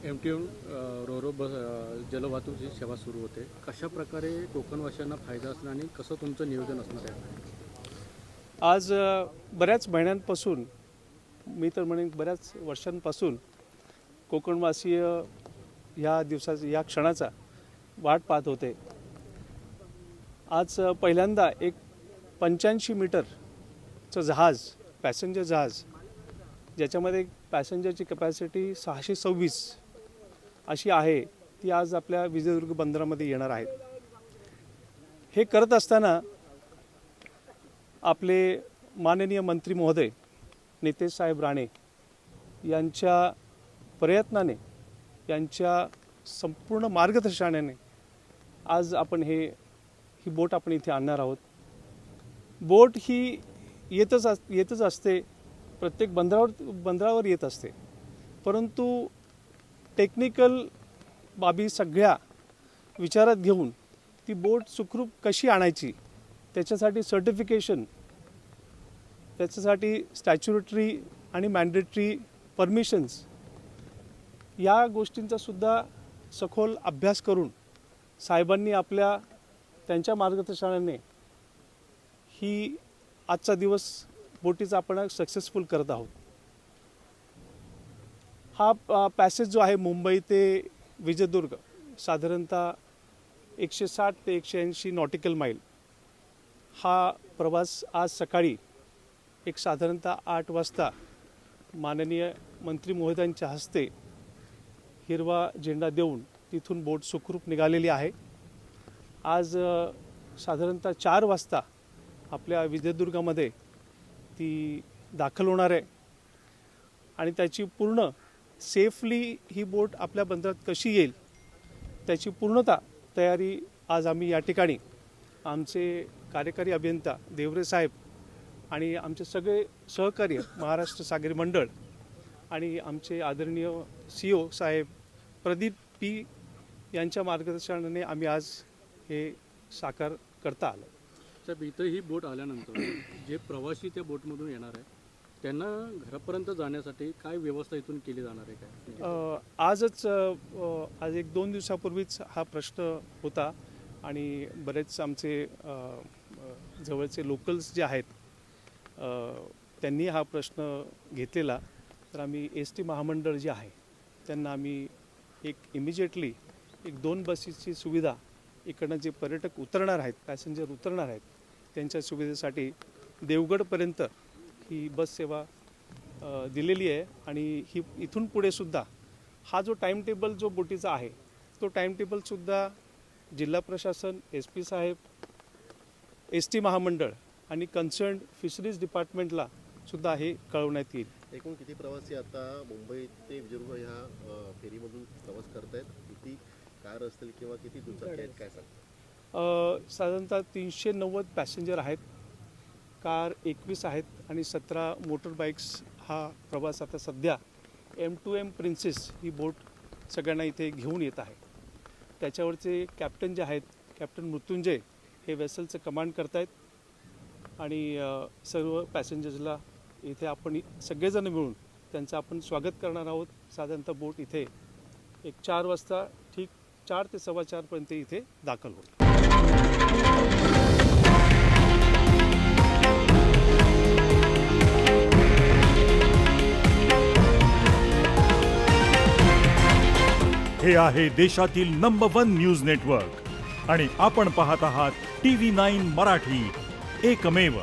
MTM Ro-Ro बस जलवाहतूकची सेवा सुरू होते. कशा प्रकारे कोकणवासियांना फायदा असणार आणि कसं तुमचं नियोजन असणार आहे? आज बऱ्याच महिन्यांपासून, मी तर म्हणेन बऱ्याच वर्षांपासून कोकणवासीय या दिवसाचा, या क्षणाचा वाट पाहत होते. आज पहिल्यांदा एक 85 मीटरचं जहाज, पॅसेंजर जहाज, ज्याच्यामध्ये पॅसेंजरची कॅपॅसिटी 626 अशी आहे, ती आज आपल्या विजयदुर्ग बंदरामध्ये येणार आहेत. हे करत असताना आपले माननीय मंत्री महोदय नितेश साहेब राणे यांच्या प्रयत्नाने, यांच्या संपूर्ण मार्गदर्शनाने आज आपण ही बोट आपण इथे आणणार आहोत. बोट ही येतच असते, प्रत्येक बंदरावर येत असते, परंतु टेक्निकल बाबी सगळ्या विचारात घेऊन ती बोट सुखरूप कशी आणायची, त्याच्यासाठी सर्टिफिकेशन, त्याच्यासाठी स्टॅच्युटरी आणि मॅन्डेटरी परमिशन्स, या गोष्टींचा सुद्धा सखोल अभ्यास करून साहेबांनी त्यांच्या मार्गदर्शनाने ही आजचा दिवस बोटीचा आपण सक्सेसफुल करत आहोत. हा पॅसेज जो आहे मुंबई ते विजयदुर्ग, साधारणतः 160 ते 180 नॉटिकल माईल, हा प्रवास आज सकाळी एक साधारणतः 8 वाजता माननीय मंत्री महोदयांच्या हस्ते हिरवा झेंडा देऊन तिथून बोट सुखरूप निघालेली आहे. आज साधारणतः 4 वाजता आपल्या विजयदुर्गामध्ये ती दाखल होणार आहे आणि त्याची पूर्ण सेफली ही बोट आपल्या बंदरात कशी येईल त्याची पूर्णतः तयारी आज आम्ही या ठिकाणी आमचे कार्यकारी अभियंता देवरे साहेब आणि आमचे सगळे सहकार्य महाराष्ट्र सागरी मंडळ आणि आमचे आदरणीय CEO साहेब प्रदीप पी यांच्या मार्गदर्शनाने आम्ही आज हे साकार करता आलं. साहेब, इथं ही बोट आल्यानंतर जे प्रवासी त्या बोटमधून येणार आहे त्यांना घरापर्यंत जाण्यासाठी काय व्यवस्था इथून केली जाणार आहे काय? आज 1-2 दिवसापूर्वीच हा प्रश्न होता आणि बरेच आमचे जवळचे लोकल्स जे आहेत त्यांनी हा प्रश्न घेतलेला. तर आम्ही ST महामंडळ जे आहे त्यांना आम्ही इमिजिएटली 2 बसेसची सुविधा, इकडनं जे पर्यटक उतरणार आहेत, पॅसेंजर उतरणार आहेत, त्यांच्या सुविधेसाठी देवगडपर्यंत ही बस सेवा दिलेली आहे. आणि ही इथून पुढे सुद्धा हा जो टाईम टेबल जो बोटीचा आहे तो टाईम टेबलसुद्धा जिल्हा प्रशासन, SP साहेब, ST महामंडळ आणि कन्सर्न्ड फिशरीज डिपार्टमेंटला सुद्धा हे कळवण्यात येईल. एकूण किती प्रवासी आता मुंबई ते विजयदुर्ग ह्या फेरीमधून प्रवास करत आहेत? किती कार असतील किंवा किती दुचाकी आहेत, काय सांगता? साधारणतः 390 पॅसेंजर आहेत, कार 21 आहेत आणि 17 मोटर बाईक्स. हा प्रवास आता सध्या M2M प्रिन्सेस ही बोट सगळ्यांना इथे घेऊन येत आहे. त्याच्यावरचे कॅप्टन जे आहेत, कॅप्टन मृत्युंजय, हे वेसलचं कमांड करत आहेत आणि सर्व पॅसेंजर्सला इथे आपण सगळेजण मिळून त्यांचं आपण स्वागत करणार आहोत. साधारणतः बोट इथे एक 4 वाजता, ठीक 4 ते 4:15 पर्यंत इथे दाखल होईल. हे आहे देशातील नंबर 1 न्यूज नेटवर्क आणि आपण पाहत आहात TV9 मराठी, एकमेव.